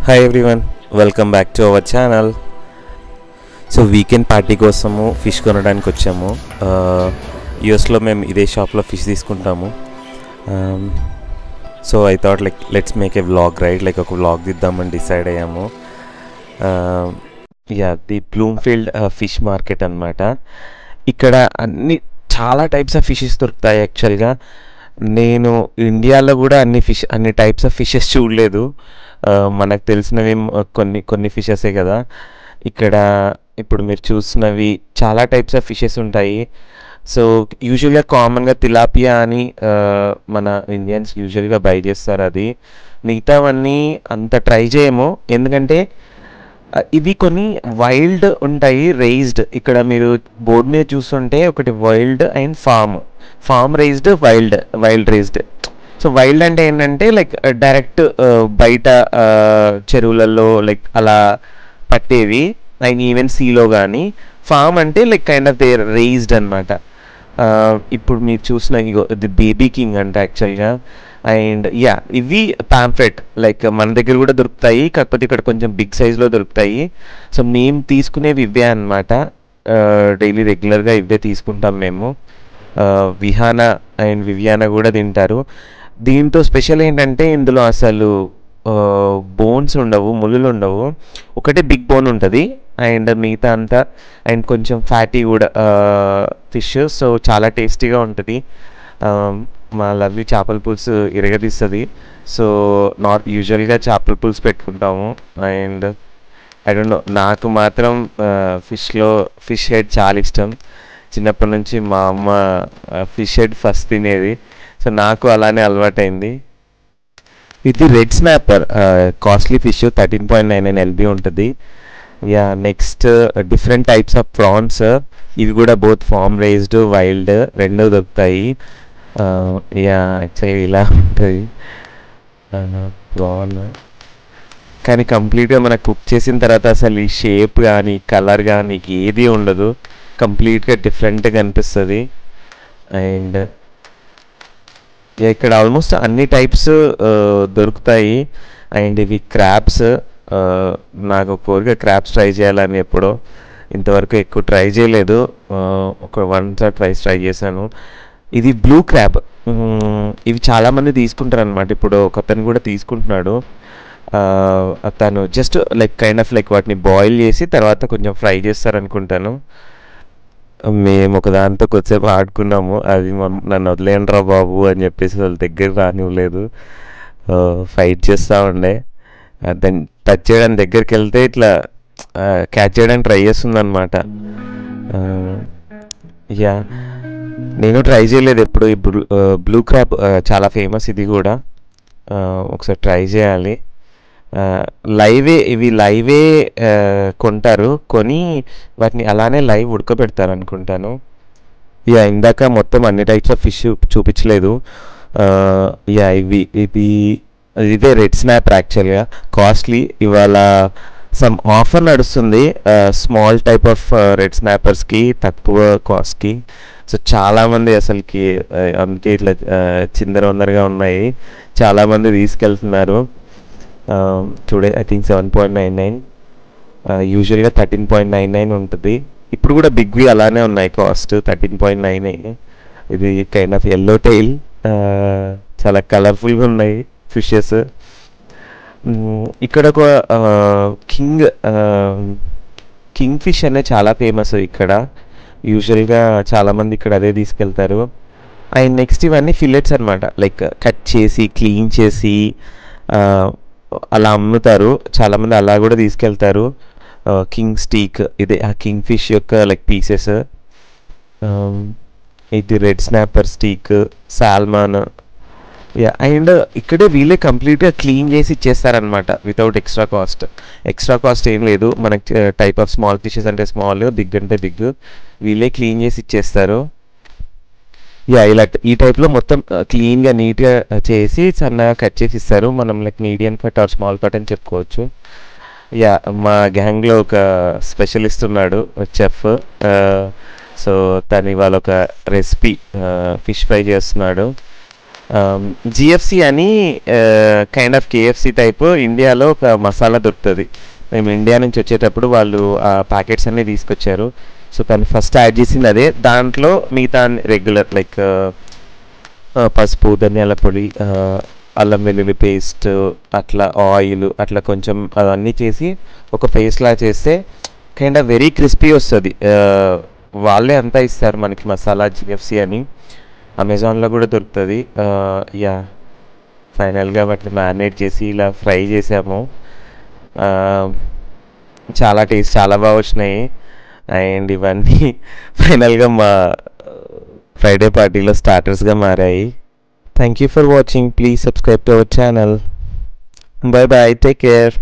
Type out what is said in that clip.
Hi everyone, welcome back to our channel. So weekend party కోసము fish కొనడానికి వచ్చాము. యూఎస్లో మేము ఇదే షాప్లో ఫిష్ తీసుకుంటాము. So I thought let's make a vlog, right? ఒక వ్లాగ్ తీద్దామని డిసైడ్ అయ్యాము. ది బ్లూమ్ఫీల్డ్ ఫిష్ మార్కెట్ అనమాట. ఇక్కడ చాలా టైప్స్ ఆఫ్ ఫిషెస్ దొరుకుతాయి. యాక్చువల్గా నేను ఇండియాలో కూడా అన్ని టైప్స్ ఆఫ్ ఫిషెస్ చూడలేదు. మనకు తెలిసినవి కొన్ని ఫిషెసే కదా. ఇక్కడ ఇప్పుడు మీరు చూసినవి చాలా టైప్స్ ఆఫ్ ఫిషెస్ ఉంటాయి. సో యూజువల్గా కామన్గా తిలాపియా అని మన ఇండియన్స్ యూజువల్గా బై చేస్తారు. అది మిగతావన్నీ అంత ట్రై చేయము, ఎందుకంటే ఇవి కొన్ని వైల్డ్ ఉంటాయి, రైజ్డ్. ఇక్కడ మీరు బోర్డు మీద చూస్తుంటే ఒకటి wild and farm raised, wild raised. So wild అంటే ఏంటంటే డైరెక్ట్ బయట చెరువులలో అలా పట్టేవి, అండ్ ఈవెన్ సీలో కానీ. ఫామ్ అంటే కైండ్ ఆఫ్ దే రైజ్డ్ అనమాట. ఇప్పుడు మీరు చూసిన ఇది బేబీ కింగ్ అంటే యాక్చువల్గా. అండ్ ఇవి పాంఫ్రెట్ మన దగ్గర కూడా దొరుకుతాయి, కాకపోతే ఇక్కడ కొంచెం బిగ్ సైజ్లో దొరుకుతాయి. సో మేము తీసుకునేవి ఇవే అనమాట. డైలీ రెగ్యులర్గా ఇవే తీసుకుంటాం మేము. విహానా అండ్ వివియానా కూడా తింటారు. దీంతో స్పెషల్ ఏంటంటే ఇందులో అసలు బోన్స్ ఉండవు, ముళ్ళులు ఉండవు. ఒకటే బిగ్ బోన్ ఉంటుంది, అండ్ మిగతా అంతా అండ్ కొంచెం ఫ్యాటీ కూడా ఫిష్. సో చాలా టేస్టీగా ఉంటుంది. మా లవ్లీ చేపల పులుసు ఇరగదీస్తుంది. సో యూజువల్గా చేపల పులుసు పెట్టుకుంటాము. అండ్ ఐ డోంట్ నో, నాకు మాత్రం ఫిష్ హెడ్ చాలా ఇష్టం. చిన్నప్పటి నుంచి మా అమ్మ ఫిష్ హెడ్ ఫస్ట్ తినేది, సో నాకు అలానే అలవాటైంది. ఇది red snapper, costly fish, 13.99 LB ఉంటుంది. Next different types of prawns. ఇవి కూడా బోత్ ఫామ్ రైజ్డ్, వైల్డ్ రెండు దొరుకుతాయి. యాక్చువల్లీ ఇలా ఉంటుంది ప్రాన్. కానీ కంప్లీట్గా మనకు కుక్ చేసిన తర్వాత అసలు ఈ షేప్ కానీ కలర్ కానీ ఏది ఉండదు, కంప్లీట్గా డిఫరెంట్గా అనిపిస్తుంది. అండ్ ఇక్కడ ఆల్మోస్ట్ అన్ని టైప్స్ దొరుకుతాయి. అండ్ ఇవి క్రాబ్స్. నాకు కోరిక క్రాబ్స్ ట్రై చేయాలని, ఎప్పుడో ఇంతవరకు ఎక్కువ ట్రై చేయలేదు. ఒక 1 or 2 ట్రై చేశాను. ఇది బ్లూ క్రాబ్. ఇవి చాలామంది తీసుకుంటారు అనమాట. ఇప్పుడు ఒక అతను కూడా తీసుకుంటున్నాడు. తను జస్ట్ కైండ్ ఆఫ్ వాటిని బాయిల్ చేసి తర్వాత కొంచెం ఫ్రై చేస్తారనుకుంటాను. మేము ఒక దాంతో కొద్దిసేపు ఆడుకున్నాము. అది నన్ను వదిలేయండిరా బాబు అని చెప్పేసి వాళ్ళ దగ్గర రానివ్వలేదు, ఫైట్ చేస్తూ ఉండే. దాన్ని టచ్ చేయడానికి దగ్గరికి వెళ్తే ఇట్లా క్యాచ్ చేయడానికి ట్రై చేస్తుంది అనమాట. నేను ట్రై చేయలేదు ఎప్పుడు. ఈ బ్లూ క్రాబ్ చాలా ఫేమస్, ఇది కూడా ఒకసారి ట్రై చేయాలి. ఇవి లైవే కొంటారు, కొని వాటిని అలానే లైవ్ ఉడకబెడతారు అనుకుంటాను. ఇందాక మొత్తం అన్ని టైప్స్ ఆఫ్ ఫిష్ చూపించలేదు. ఇదే రెడ్ స్నాపర్. యాక్చువల్గా కాస్ట్లీ. ఇవాళ సమ్ ఆఫర్ నడుస్తుంది స్మాల్ టైప్ ఆఫ్ రెడ్ స్నాపర్స్కి, తక్కువ కాస్ట్కి. సో చాలామంది అసలుకి అందుకే ఇట్లా చిందరవందరగా ఉన్నాయి, చాలామంది తీసుకెళ్తున్నారు. Today I think 7.99. యూజువల్గా 13.99 ఉంటుంది. ఇప్పుడు కూడా బిగ్వి అలానే ఉన్నాయి, కాస్ట్ 13.99. ఇది కైండ్ ఆఫ్ ఎల్లో టైల్, చాలా కలర్ఫుల్గా ఉన్నాయి ఫిషెస్. ఇక్కడ ఒక కింగ్ ఫిష్ అనేది చాలా ఫేమస్ ఇక్కడ. యూజువల్గా చాలామంది ఇక్కడ అదే తీసుకెళ్తారు. అండ్ నెక్స్ట్ ఇవన్నీ ఫిల్లెట్స్ అనమాట, కట్ చేసి క్లీన్ చేసి అలా అమ్ముతారు. చాలామంది అలా కూడా తీసుకెళ్తారు. కింగ్ స్టీక్, ఇదే ఆ కింగ్ ఫిష్ యొక్క పీసెస్. ఇది red snapper steak, salmon. And ఇక్కడే వీళ్ళే కంప్లీట్గా క్లీన్ చేసి ఇచ్చేస్తారనమాట, వితౌట్ ఎక్స్ట్రా కాస్ట్ ఏం లేదు. మనకి టైప్ ఆఫ్ స్మాల్ ఫిషెస్ అంటే స్మాల్, బిగ్ అంటే బిగ్, వీళ్ళే క్లీన్ చేసి ఇచ్చేస్తారు. ఇలా ఈ టైప్లో మొత్తం క్లీన్గా నీట్గా చేసి సన్నగా కట్ చేసి ఇస్తారు. మనం medium cut or small cut అని చెప్పుకోవచ్చు. మా గ్యాంగ్లో ఒక స్పెషలిస్ట్ ఉన్నాడు, చెఫ్. సో తను ఇవాళ ఒక రెసిపీ ఫిష్ ఫ్రై చేస్తున్నాడు. జిఎఫ్సి అని కైండ్ ఆఫ్ కేఎఫ్సి టైప్ ఇండియాలో ఒక మసాలా దొరుకుతుంది. మేము ఇండియా నుంచి వచ్చేటప్పుడు వాళ్ళు ఆ ప్యాకెట్స్ అన్నీ తీసుకొచ్చారు. సో తను ఫస్ట్ యాడ్ చేసింది అదే. దాంట్లో మిగతా రెగ్యులర్ లైక్ పసుపు, ధనియాల పొడి, అల్లం వెల్లుల్లి పేస్ట్, అట్లా ఆయిల్, అట్లా కొంచెం అవన్నీ చేసి ఒక పేస్ట్లా చేస్తే కైండ్ ఆఫ్ వెరీ క్రిస్పీ వస్తుంది. వాళ్ళే అంతా ఇస్తారు మనకి మసాలా జిఎఫ్సి అని. అమెజాన్లో కూడా దొరుకుతుంది. యా, ఫైనల్గా వాటిని మ్యారినేట్ చేసి ఇలా ఫ్రై చేసాము. చాలా టేస్ట్ చాలా బాగా వచ్చినాయి. అండ్ ఇవన్నీ ఫైనల్గా మా ఫ్రైడే పార్టీలో స్టార్టర్స్గా మారాయి. Thank you for watching. Please subscribe to our channel. Bye bye. Take care.